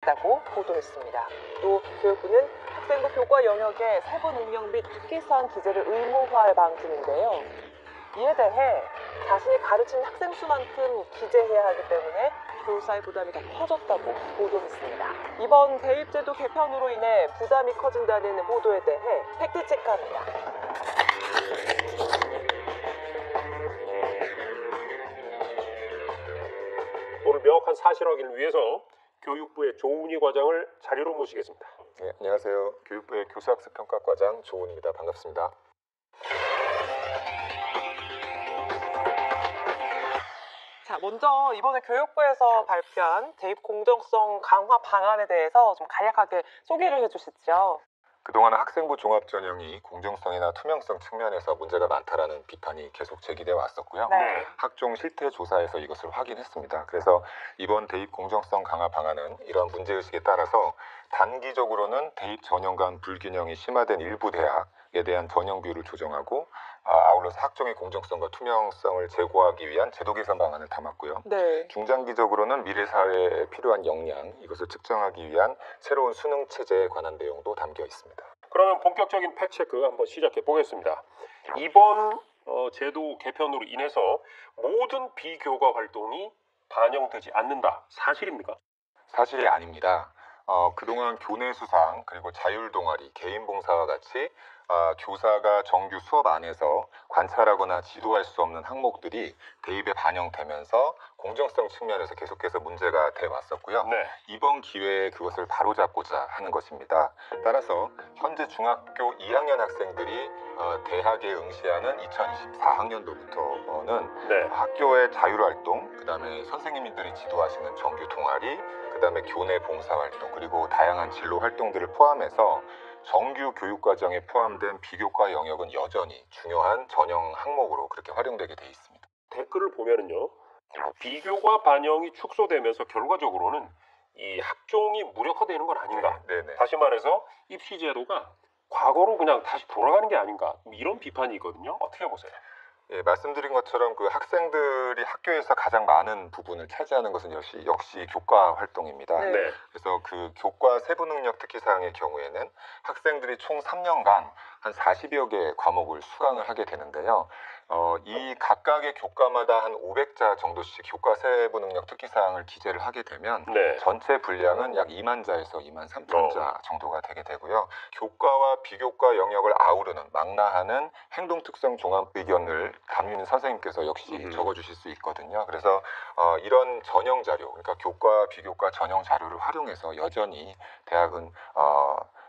다고 보도했습니다. 또 교육부는 학생부 교과 영역의 세부 능력 및 특기사항 기재를 의무화할 방침인데요. 이에 대해 자신이 가르치는 학생 수만큼 기재해야 하기 때문에 교사의 부담이 더 커졌다고 보도했습니다. 이번 대입제도 개편으로 인해 부담이 커진다는 보도에 대해 팩트체크합니다. 오늘 명확한 사실 확인을 위해서 교육부의 조은희 과장을 자리로 모시겠습니다. 네, 안녕하세요. 교육부의 교수학습평가과장 조은입니다. 반갑습니다. 자, 먼저 이번에 교육부에서 발표한 대입 공정성 강화 방안에 대해서 좀 간략하게 소개를 해주시죠. 그동안 학생부 종합전형이 공정성이나 투명성 측면에서 문제가 많다라는 비판이 계속 제기되어 왔었고요. 네. 학종 실태 조사에서 이것을 확인했습니다. 그래서 이번 대입 공정성 강화 방안은 이런 문제의식에 따라서 단기적으로는 대입 전형 간 불균형이 심화된 일부 대학에 대한 전형 비율을 조정하고 아울러서 학종의 공정성과 투명성을 제고하기 위한 제도 개선 방안을 담았고요. 네. 중장기적으로는 미래 사회에 필요한 역량, 이것을 측정하기 위한 새로운 수능 체제에 관한 내용도 담겨 있습니다. 그러면 본격적인 팩트체크 한번 시작해 보겠습니다. 이번 제도 개편으로 인해서 모든 비교과 활동이 반영되지 않는다. 사실입니까? 사실이 아닙니다. 그동안 교내 수상, 그리고 자율 동아리, 개인 봉사와 같이 교사가 정규 수업 안에서 관찰하거나 지도할 수 없는 항목들이 대입에 반영되면서 공정성 측면에서 계속해서 문제가 돼 왔었고요. 네. 이번 기회에 그것을 바로잡고자 하는 것입니다. 따라서 현재 중학교 2학년 학생들이 대학에 응시하는 2024학년도부터는 네. 학교의 자율활동, 그 다음에 선생님들이 지도하시는 정규 동아리, 그 다음에 교내 봉사활동, 그리고 다양한 진로 활동들을 포함해서 정규 교육과정에 포함된 비교과 영역은 여전히 중요한 전형 항목으로 그렇게 활용되게 돼 있습니다. 댓글을 보면은요, 비교과 반영이 축소되면서 결과적으로는 이 학종이 무력화되는 건 아닌가. 네네. 다시 말해서 입시 제도가 과거로 그냥 다시 돌아가는 게 아닌가, 이런 비판이 있거든요. 어떻게 보세요? 예, 말씀드린 것처럼 그 학생들이 학교에서 가장 많은 부분을 차지하는 것은 역시 교과 활동입니다. 네. 그래서 그 교과 세부 능력 특기 사항의 경우에는 학생들이 총 3년간 한 40여 개의 과목을 수강을 하게 되는데요. 이 각각의 교과마다 한 500자 정도씩 교과 세부 능력 특기 사항을 기재를 하게 되면 네. 전체 분량은 약 2만 자에서 2만 3천 자 정도가 되게 되고요. 교과와 비교과 영역을 아우르는 망라하는 행동 특성 종합 의견을 담임 선생님께서 역시 적어주실 수 있거든요. 그래서 이런 전형 자료, 그러니까 교과, 비교과 전형 자료를 활용해서 여전히 대학은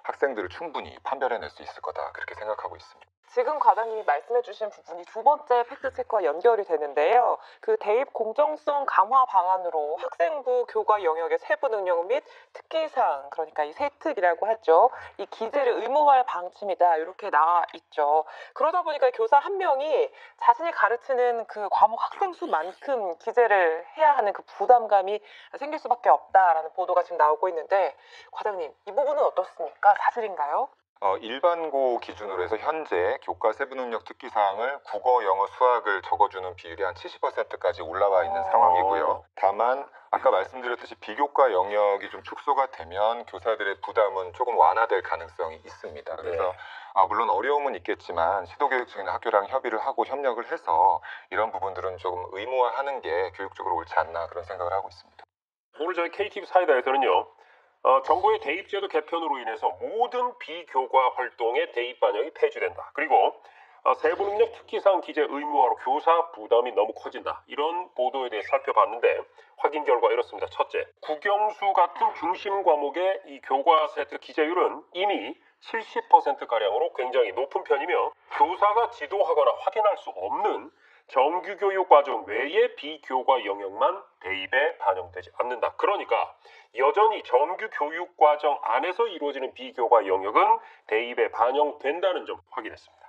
학생들을 충분히 판별해낼 수 있을 거다, 그렇게 생각하고 있습니다. 지금 과장님이 말씀해주신 부분이 두 번째 팩트체크와 연결이 되는데요. 그 대입 공정성 강화 방안으로 학생부 교과 영역의 세부 능력 및 특기사항, 그러니까 이 세특이라고 하죠. 이 기재를 의무화할 방침이다, 이렇게 나와 있죠. 그러다 보니까 교사 한 명이 자신이 가르치는 그 과목 학생 수만큼 기재를 해야 하는 그 부담감이 생길 수밖에 없다라는 보도가 지금 나오고 있는데, 과장님, 이 부분은 어떻습니까? 사실인가요? 일반고 기준으로 해서 현재 교과 세부 능력 특기 사항을 국어, 영어, 수학을 적어주는 비율이 한 70%까지 올라와 있는 상황이고요. 다만 아까 말씀드렸듯이 비교과 영역이 좀 축소가 되면 교사들의 부담은 조금 완화될 가능성이 있습니다. 그래서 물론 어려움은 있겠지만 시도교육청이나 학교랑 협의를 하고 협력을 해서 이런 부분들은 조금 의무화하는 게 교육적으로 옳지 않나, 그런 생각을 하고 있습니다. 오늘 저희 KTV 사이다에서는요, 정부의 대입제도 개편으로 인해서 모든 비교과 활동의 대입 반영이 폐지된다. 그리고 세부 능력 특기사항 기재 의무화로 교사 부담이 너무 커진다. 이런 보도에 대해 살펴봤는데 확인 결과 이렇습니다. 첫째, 국영수 같은 중심 과목의 이 교과 세트 기재율은 이미 70%가량으로 굉장히 높은 편이며, 교사가 지도하거나 확인할 수 없는 정규교육 과정 외의 비교과 영역만 대입에 반영되지 않는다. 그러니까 여전히 정규교육 과정 안에서 이루어지는 비교과 영역은 대입에 반영된다는 점 확인했습니다.